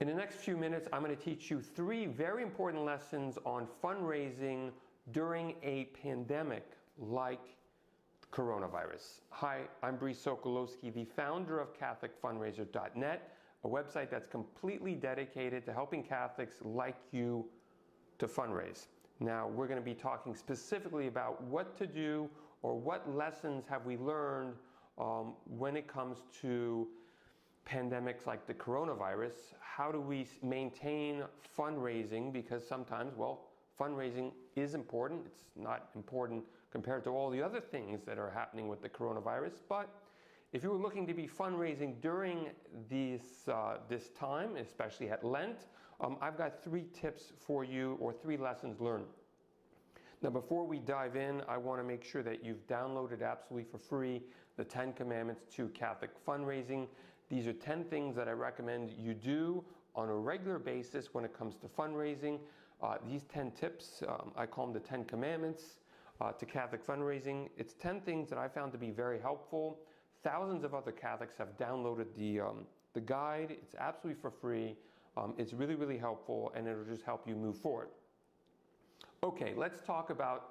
In the next few minutes, I'm going to teach you 3 very important lessons on fundraising during a pandemic like coronavirus. Hi, I'm Brice Sokolowski, the founder of CatholicFundraiser.net, a website that's completely dedicated to helping Catholics like you to fundraise. Now, we're going to be talking specifically about what to do or what lessons have we learned when it comes to pandemics like the coronavirus. How do we maintain fundraising? Because sometimes, well, fundraising is important. It's not important compared to all the other things that are happening with the coronavirus. But if you were looking to be fundraising during this time, especially at Lent, I've got 3 tips for you, or 3 lessons learned. Now, before we dive in, I want to make sure that you've downloaded absolutely for free the 10 Commandments to Catholic Fundraising. These are 10 things that I recommend you do on a regular basis when it comes to fundraising. These 10 tips, I call them the 10 Commandments to Catholic Fundraising. It's 10 things that I found to be very helpful. Thousands of other Catholics have downloaded the guide. It's absolutely for free. It's really, really helpful, and it'll just help you move forward. Okay, let's talk about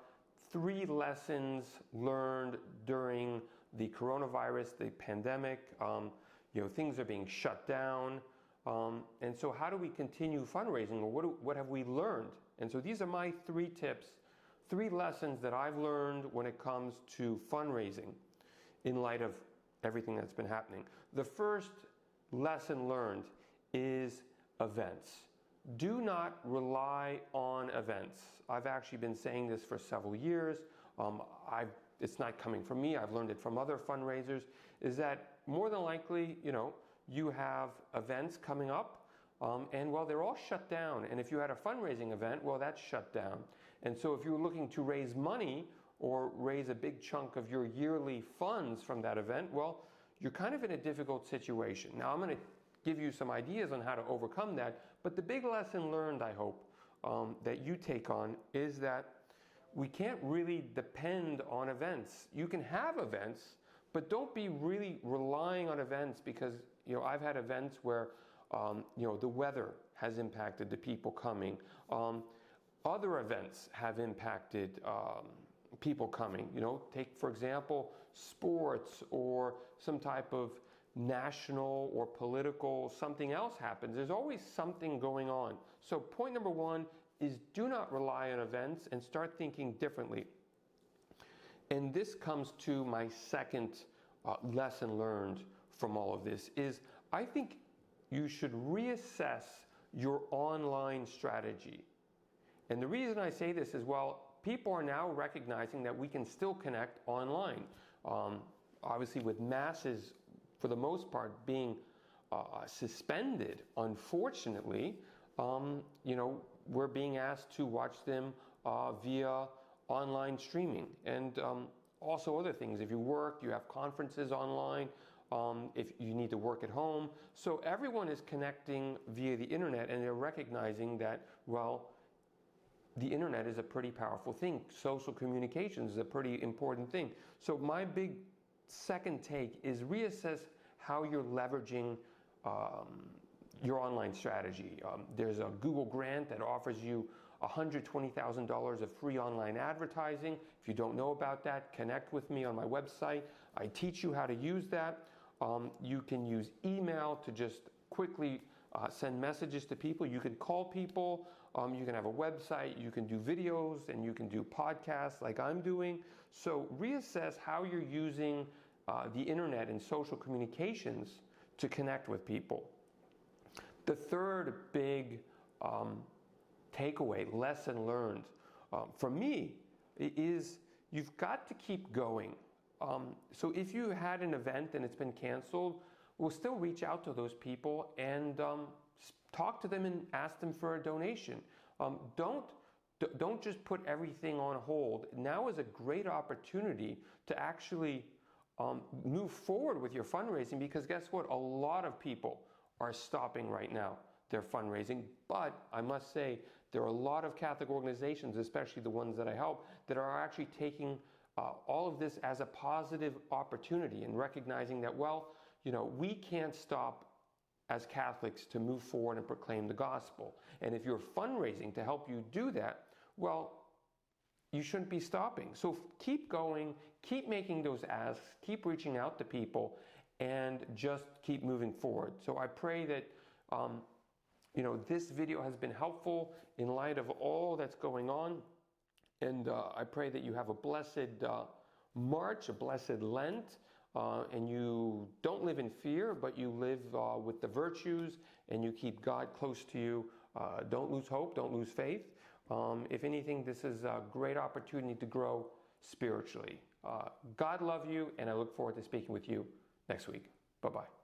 3 lessons learned during the coronavirus, the pandemic. Things are being shut down. And so how do we continue fundraising, or what have we learned? And so these are my 3 tips, 3 lessons that I've learned when it comes to fundraising in light of everything that's been happening. The first lesson learned is events. Do not rely on events. I've actually been saying this for several years. It's not coming from me. I've learned it from other fundraisers, is that more than likely, you have events coming up, and well, they're all shut down. And if you had a fundraising event, well, that's shut down. And so if you're looking to raise money or raise a big chunk of your yearly funds from that event, well, you're kind of in a difficult situation. Now, I'm going to give you some ideas on how to overcome that, but the big lesson learned, I hope, that you take on is that we can't really depend on events. You can have events, but don't be really relying on events, because I've had events where the weather has impacted the people coming. Other events have impacted people coming. Take, for example, sports or some type of national or political, something else happens. There's always something going on. So point number 1 is do not rely on events and start thinking differently. And this comes to my second lesson learned from all of this is I think you should reassess your online strategy. And the reason I say this is, well, people are now recognizing that we can still connect online. Obviously, with masses, for the most part, being suspended, unfortunately, we're being asked to watch them via online streaming, and also other things. If you work, you have conferences online, if you need to work at home. So everyone is connecting via the internet, and they're recognizing that, well, the internet is a pretty powerful thing. Social communications is a pretty important thing. So my big second take is reassess how you're leveraging your online strategy. There's a Google grant that offers you $120,000 of free online advertising. If you don't know about that, connect with me on my website. I teach you how to use that. You can use email to just quickly send messages to people. You can call people. You can have a website. You can do videos, and you can do podcasts like I'm doing. So reassess how you're using the internet and social communications to connect with people. The third big takeaway, lesson learned from me is you've got to keep going. So if you had an event and it's been canceled, we'll still reach out to those people and talk to them and ask them for a donation. Don't just put everything on hold. Now is a great opportunity to actually move forward with your fundraising, because guess what? A lot of people are stopping right now their fundraising. But I must say, there are a lot of Catholic organizations, especially the ones that I help, that are actually taking all of this as a positive opportunity and recognizing that, well, we can't stop as Catholics to move forward and proclaim the gospel. And if you're fundraising to help you do that, well, you shouldn't be stopping. So keep going, keep making those asks, keep reaching out to people, and just keep moving forward. So I pray that this video has been helpful in light of all that's going on. And I pray that you have a blessed March, a blessed Lent, and you don't live in fear, but you live with the virtues, and you keep God close to you. Don't lose hope, don't lose faith. If anything, this is a great opportunity to grow spiritually. God love you, and I look forward to speaking with you next week. Bye-bye.